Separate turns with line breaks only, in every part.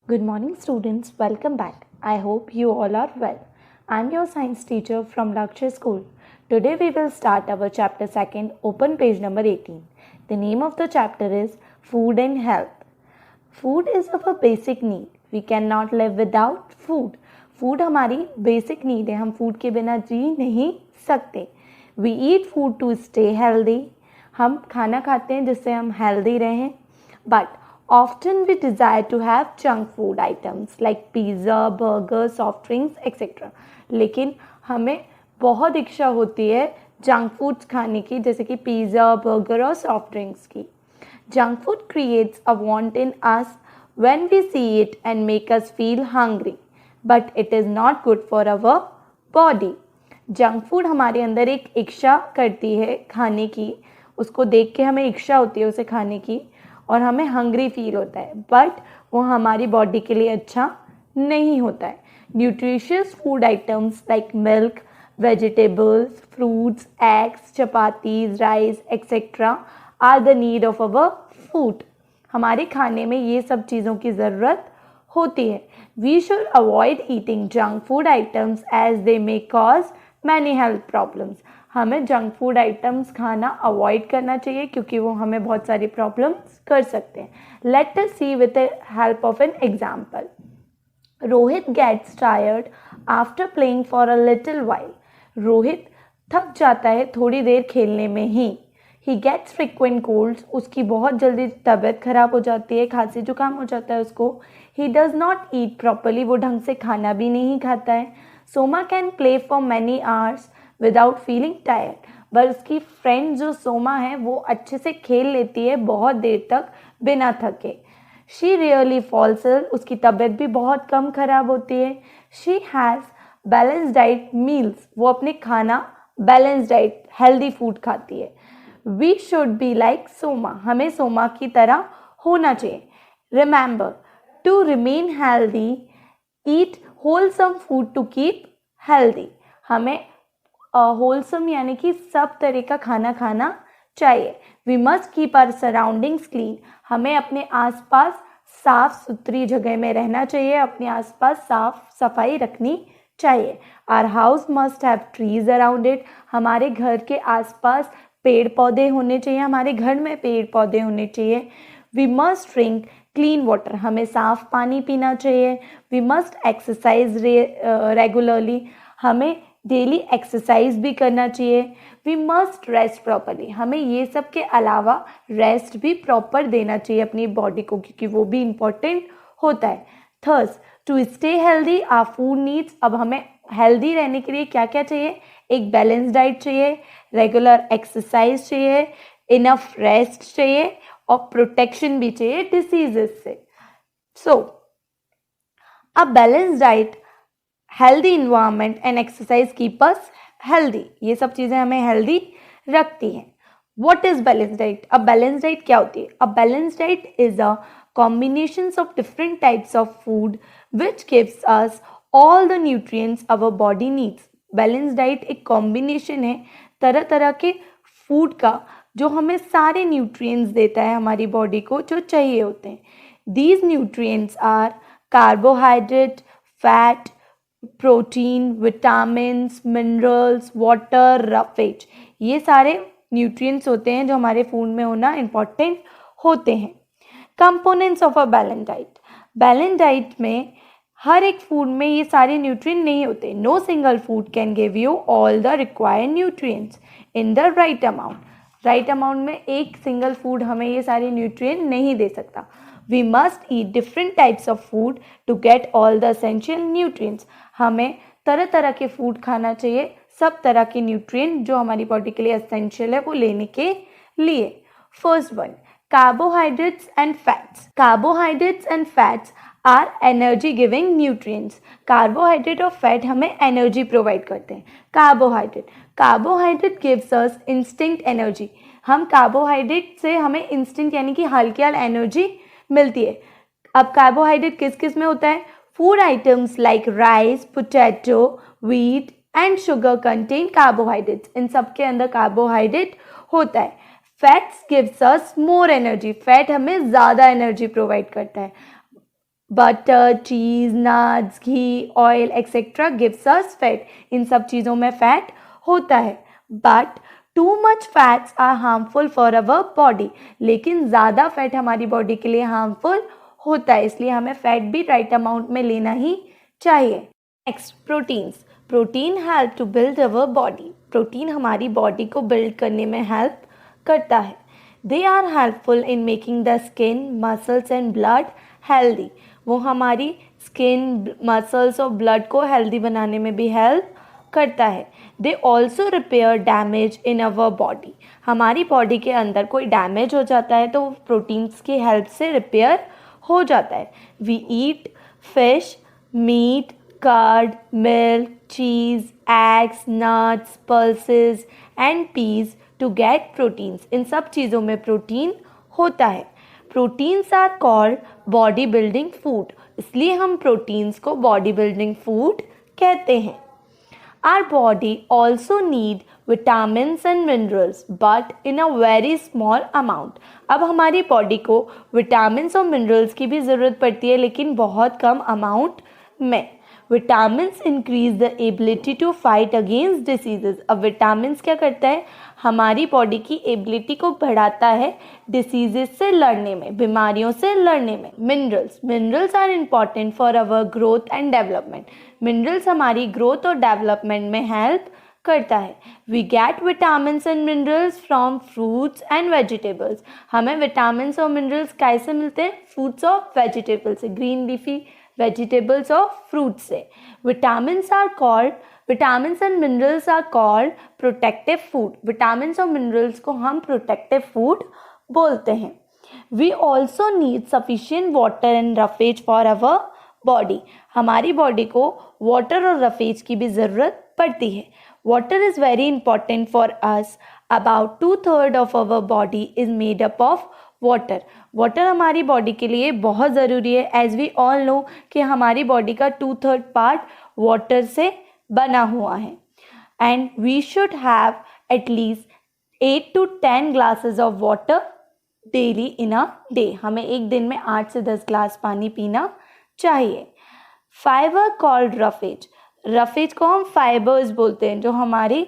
Good morning, students. Welcome back. I hope you all are well. I'm your science teacher from Lakshya School. Today we will start our chapter 2, open page number 18. The name of the chapter is Food and Health. Food is our basic need. We cannot live without food. Food हमारी basic need है. हम food के बिना जी नहीं सकते. We eat food to stay healthy. हम खाना खाते हैं जिससे हम healthy रहें. But often we desire to have junk food items like pizza, burgers, soft drinks, etc. लेकिन हमें बहुत इच्छा होती है जंक फूड्स खाने की, जैसे कि पिज़्ज़ा, बर्गर और सॉफ्ट ड्रिंक्स की. Junk food creates a want in us when we see it and make us feel hungry, but it is not good for our body. Junk food हमारे अंदर एक इच्छा करती है खाने की, उसको देख के हमें इच्छा होती है उसे खाने की और हमें हंग्री फील होता है, बट वो हमारी बॉडी के लिए अच्छा नहीं होता है. Nutritious food items like milk, vegetables, fruits, eggs, chapatis, rice etcetera are the need of our food. हमारे खाने में ये सब चीज़ों की ज़रूरत होती है. We should avoid eating junk food items as they may cause many health problems. हमें जंक फूड आइटम्स खाना अवॉइड करना चाहिए क्योंकि वो हमें बहुत सारी प्रॉब्लम्स कर सकते हैं. Let us see with the help of an example. Rohit gets tired after playing for a little while. Rohit थक जाता है थोड़ी देर खेलने में ही. He gets frequent colds. उसकी बहुत जल्दी तबीयत खराब हो जाती है, खांसी जुकाम हो जाता है उसको. He does not eat properly. वो ढंग से खाना भी नहीं खाता है. Soma can play for many hours without feeling tired. But उसकी फ्रेंड जो सोमा है वो अच्छे से खेल लेती है बहुत देर तक बिना थके. She really falls ill. उसकी तबीयत भी बहुत कम खराब होती है. She has balance diet meals. वो अपने खाना बैलेंस डाइट हेल्दी फूड खाती है. We should be like Soma. हमें सोमा की तरह होना चाहिए. Remember to remain healthy eat wholesome food to keep healthy. हमें होलसम यानी कि सब तरह का खाना खाना चाहिए. We must keep our surroundings clean. हमें अपने आसपास साफ सुथरी जगह में रहना चाहिए, अपने आसपास साफ सफाई रखनी चाहिए. Our house must have trees around it. हमारे घर के आसपास पेड़ पौधे होने चाहिए, हमारे घर में पेड़ पौधे होने चाहिए. We must drink clean water. हमें साफ पानी पीना चाहिए. We must exercise regularly. हमें डेली एक्सरसाइज भी करना चाहिए. We must rest properly. हमें ये सब के अलावा रेस्ट भी प्रॉपर देना चाहिए अपनी बॉडी को, क्योंकि वो भी इम्पॉर्टेंट होता है. Thus to stay healthy our food needs. अब हमें हेल्दी रहने के लिए क्या क्या चाहिए? एक बैलेंस डाइट चाहिए, रेगुलर एक्सरसाइज चाहिए, इनफ रेस्ट चाहिए और प्रोटेक्शन भी चाहिए डिसीजेस से. So a balance diet, healthy environment and exercise keep us healthy. ये सब चीज़ें हमें हेल्दी रखती हैं. What is balance diet? अब बैलेंस डाइट क्या होती है? A balance diet is a combinations of different types of food which gives us all the nutrients our body needs. Balance diet एक कॉम्बिनेशन है तरह तरह के फूड का जो हमें सारे न्यूट्रिएंट्स देता है हमारी बॉडी को जो चाहिए होते हैं. These nutrients are carbohydrate, fat, protein, vitamins, minerals, water, roughage. ये सारे न्यूट्रिएंट्स होते हैं जो हमारे फूड में होना इम्पॉर्टेंट होते हैं. Components of a balance diet. Balance diet में हर एक फूड में ये सारे न्यूट्रिएंट नहीं होते. No single food can give you all the required nutrients in the right amount. Right amount में एक सिंगल फूड हमें ये सारे न्यूट्रिएंट नहीं दे सकता. We must eat different types of food to get all the essential nutrients. हमें तरह तरह के फूड खाना चाहिए, सब तरह के न्यूट्रिएंट जो हमारी बॉडी के लिए एसेंशियल है वो लेने के लिए. First one, carbohydrates and fats. Carbohydrates and fats are energy giving nutrients. Carbohydrate और fat हमें energy provide करते हैं. Carbohydrate gives us instant energy. हम carbohydrate से हमें instant यानी कि हल्की energy मिलती है. अब carbohydrate किस किस में होता है? Food items like rice, potato, wheat and sugar contain carbohydrates. इन सब के अंदर carbohydrate होता है. Fats gives us more energy. Fat हमें ज़्यादा एनर्जी प्रोवाइड करता है. Butter, cheese, nuts, ghee, oil etcetera gives us fat. इन सब चीज़ों में फैट होता है। But too much fats are harmful for our body. लेकिन ज़्यादा फैट हमारी बॉडी के लिए हार्मफुल होता है, इसलिए हमें फैट भी राइट अमाउंट में लेना ही चाहिए। Next, proteins. Protein help to build our body. Protein हमारी बॉडी को बिल्ड करने में हेल्प करता है। They are helpful in making the skin, muscles and blood healthy. वो हमारी स्किन, मसल्स और ब्लड को हेल्दी बनाने में भी हेल्प करता है। They also repair damage in our body. हमारी बॉडी के अंदर कोई डैमेज हो जाता है तो प्रोटीन्स की हेल्प से रिपेयर हो जाता है। We eat fish, meat, curd, milk, cheese, eggs, nuts, pulses and peas to get proteins. इन सब चीज़ों में प्रोटीन होता है। Proteins are called body building food. इसलिए हम प्रोटीन्स को बॉडी बिल्डिंग फूड कहते हैं। Our body also need vitamins and minerals but in a very small amount. अब हमारी बॉडी को विटामिन्स और मिनरल्स की भी ज़रूरत पड़ती है, लेकिन बहुत कम अमाउंट में। Vitamins increase the ability to fight against diseases. अब विटामिन्स क्या करता है, हमारी बॉडी की एबिलिटी को बढ़ाता है डिसीजेज से लड़ने में, बीमारियों से लड़ने में। Minerals are important for our growth and development. Minerals हमारी ग्रोथ और डेवलपमेंट में हेल्प करता है। We get vitamins and minerals from fruits and vegetables. हमें विटामिन्स और मिनरल्स कैसे मिलते हैं, फ्रूट्स और वेजिटेबल से, ग्रीन लीफी वेजिटेबल्स और फ्रूट्स से। Vitamins and minerals are called protective food. Vitamins और मिनरल्स को हम प्रोटेक्टिव फूड बोलते हैं। We also need sufficient water and roughage for our body. हमारी बॉडी को वाटर और रफेज की भी ज़रूरत पड़ती है। Water is very important for us. About 2/3 of our body is made up of water. Water हमारी बॉडी के लिए बहुत ज़रूरी है। एज वी ऑल नो कि हमारी बॉडी का 2/3 पार्ट वाटर से बना हुआ है। And we should have at least 8 to 10 glasses of water daily in a day. हमें एक दिन में 8 से 10 ग्लास पानी पीना चाहिए। Fibre called roughage. रफेज को हम फाइबर्स बोलते हैं, जो हमारी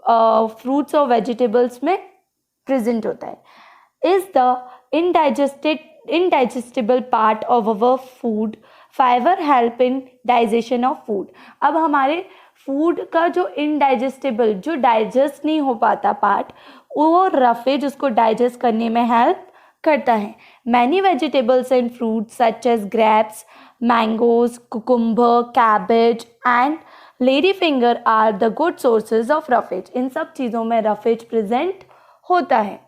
फ्रूट्स और वेजिटेबल्स में प्रेजेंट होता है। Is the indigestible part of our food. Fibre help in digestion of food. अब हमारे फूड का जो इनडाइजेस्टेबल, जो डाइजेस्ट नहीं हो पाता पार्ट, वो रफेज उसको डाइजेस्ट करने में हेल्प करता है। Many vegetables and fruits such as grapes, mangoes, cucumber, cabbage and lady finger are the good sources of roughage. इन सब चीज़ों में रफेज प्रेजेंट होता है।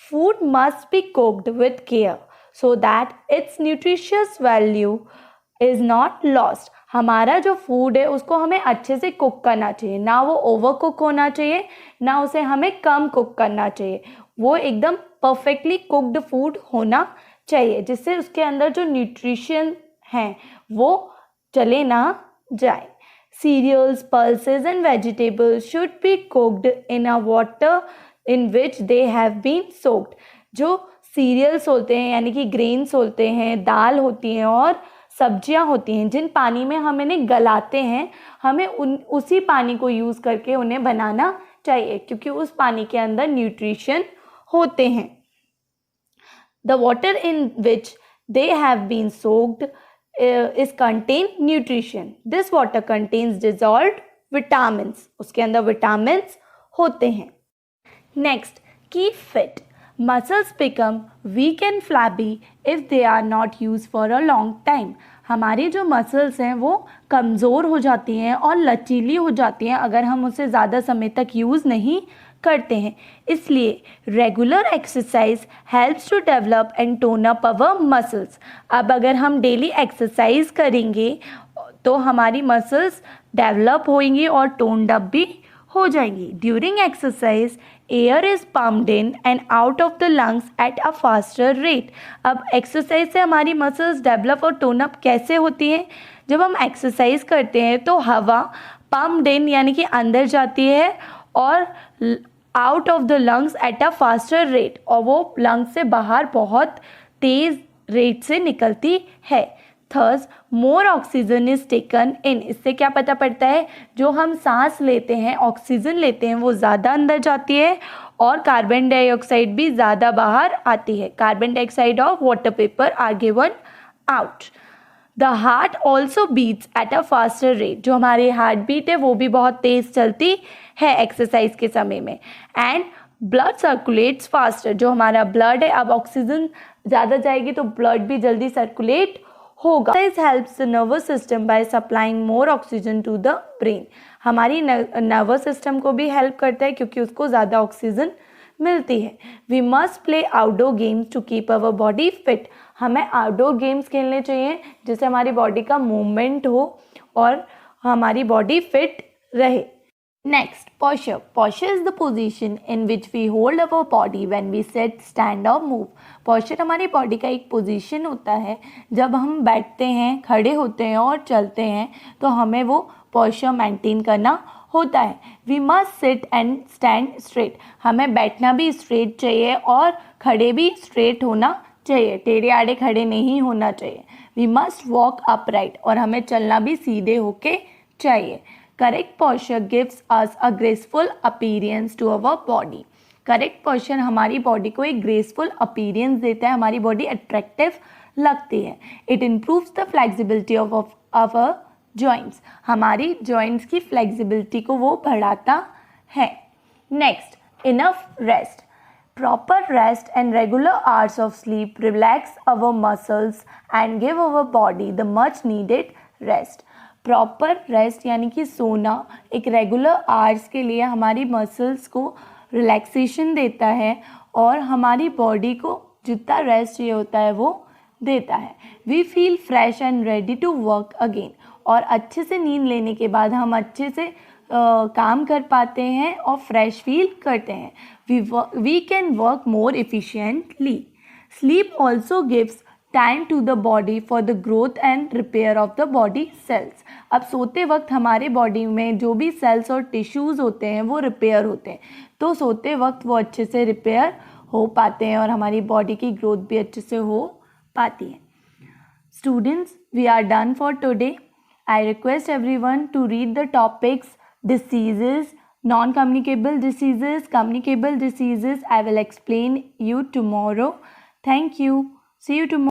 Food must be cooked with care so that its nutritious value is not lost. हमारा जो food है उसको हमें अच्छे से कुक करना चाहिए, ना वो ओवर कुक होना चाहिए, ना उसे हमें कम कुक करना चाहिए। वो एकदम परफेक्टली कुक्ड फूड होना चाहिए, जिससे उसके अंदर जो न्यूट्रिशन हैं वो चले ना जाए। Cereals, pulses and vegetables should be cooked in a water in which they have been soaked. जो सीरियल्स होते हैं यानी कि ग्रेन्स होते हैं, दाल होती हैं और सब्जियां होती हैं, जिन पानी में हम इन्हें गलाते हैं, हमें उसी पानी को यूज़ करके उन्हें बनाना चाहिए, क्योंकि उस पानी के अंदर न्यूट्रिशन होते हैं। The water in which they have been soaked is contain nutrition. This water contains dissolved vitamins. उसके अंदर विटामिन्स होते हैं। Next, keep fit. Muscles become weak and flabby if they are not used for a long time. हमारी जो muscles हैं वो कमज़ोर हो जाती हैं और लचीली हो जाती हैं अगर हम उसे ज़्यादा समय तक यूज़ नहीं करते हैं। इसलिए regular exercise helps to develop and tone up our muscles. अब अगर हम डेली एक्सरसाइज करेंगे तो हमारी मसल्स डेवलप होंगी और टोन्ड अप भी हो जाएंगी। During exercise air is pumped in and out of the lungs eight a faster rate. अब एक्सरसाइज से हमारी मसल्स डेवलप और टोन अप कैसे होती हैं? जब हम एक्सरसाइज करते हैं तो हवा पम्प्ड इन यानी कि अंदर जाती है और out of the lungs eight a faster rate, और वो लंग्स से बाहर बहुत तेज़ रेट से निकलती है। Thus more oxygen is taken in. इससे क्या पता पड़ता है, जो हम सांस लेते हैं, ऑक्सीजन लेते हैं, वो ज़्यादा अंदर जाती है और कार्बन डाइऑक्साइड भी ज़्यादा बाहर आती है। कार्बन डाइऑक्साइड और water vapour are given out. The heart also beats at a faster rate. जो हमारी हार्ट बीट है वो भी बहुत तेज़ चलती है एक्सरसाइज के समय में। And blood circulates faster. जो हमारा ब्लड है, अब ऑक्सीजन ज़्यादा जाएगी तो ब्लड भी जल्दी सर्कुलेट होगा। This helps the nervous system by supplying more oxygen to the brain. हमारी नर्वस सिस्टम को भी हेल्प करता है क्योंकि उसको ज़्यादा ऑक्सीजन मिलती है। We must play outdoor games to keep our body fit. हमें आउटडोर गेम्स खेलने चाहिए जिससे हमारी बॉडी का मूवमेंट हो और हमारी बॉडी फिट रहे। Next, posture. Posture is the position in which we hold our body when we sit, stand or move. Posture हमारी बॉडी का एक पोजीशन होता है। जब हम बैठते हैं, खड़े होते हैं और चलते हैं तो हमें वो posture मेंटेन करना होता है। We must sit and stand straight. हमें बैठना भी straight चाहिए और खड़े भी straight होना चाहिए, टेढ़े आड़े खड़े नहीं होना चाहिए। We must walk upright. और हमें चलना भी सीधे होके चाहिए। Correct posture gives us a graceful appearance to our body. Correct posture हमारी बॉडी को एक graceful appearance देता है, हमारी बॉडी अट्रैक्टिव लगती है। It improves the flexibility of our joints. हमारी joints की flexibility को वो बढ़ाता है। Next, enough rest. Proper rest and regular hours of sleep relax our muscles and give our body the much needed rest. Proper rest यानी कि सोना एक रेगुलर आवर्स के लिए हमारी मसल्स को रिलैक्सेशन देता है और हमारी बॉडी को जितना रेस्ट चाहिए होता है वो देता है। We feel fresh and ready to work again. और अच्छे से नींद लेने के बाद हम अच्छे से काम कर पाते हैं और फ्रेश फील करते हैं। We can work more efficiently. Sleep also gives time to the body for the growth and repair of the body cells. अब सोते वक्त हमारे बॉडी में जो भी सेल्स और टिश्यूज़ होते हैं वो रिपेयर होते हैं, तो सोते वक्त वो अच्छे से रिपेयर हो पाते हैं और हमारी बॉडी की ग्रोथ भी अच्छे से हो पाती है। Students, we are done for today. I request everyone to read the topics diseases, non-communicable diseases, communicable diseases. I will explain you tomorrow. Thank you. See you tomorrow.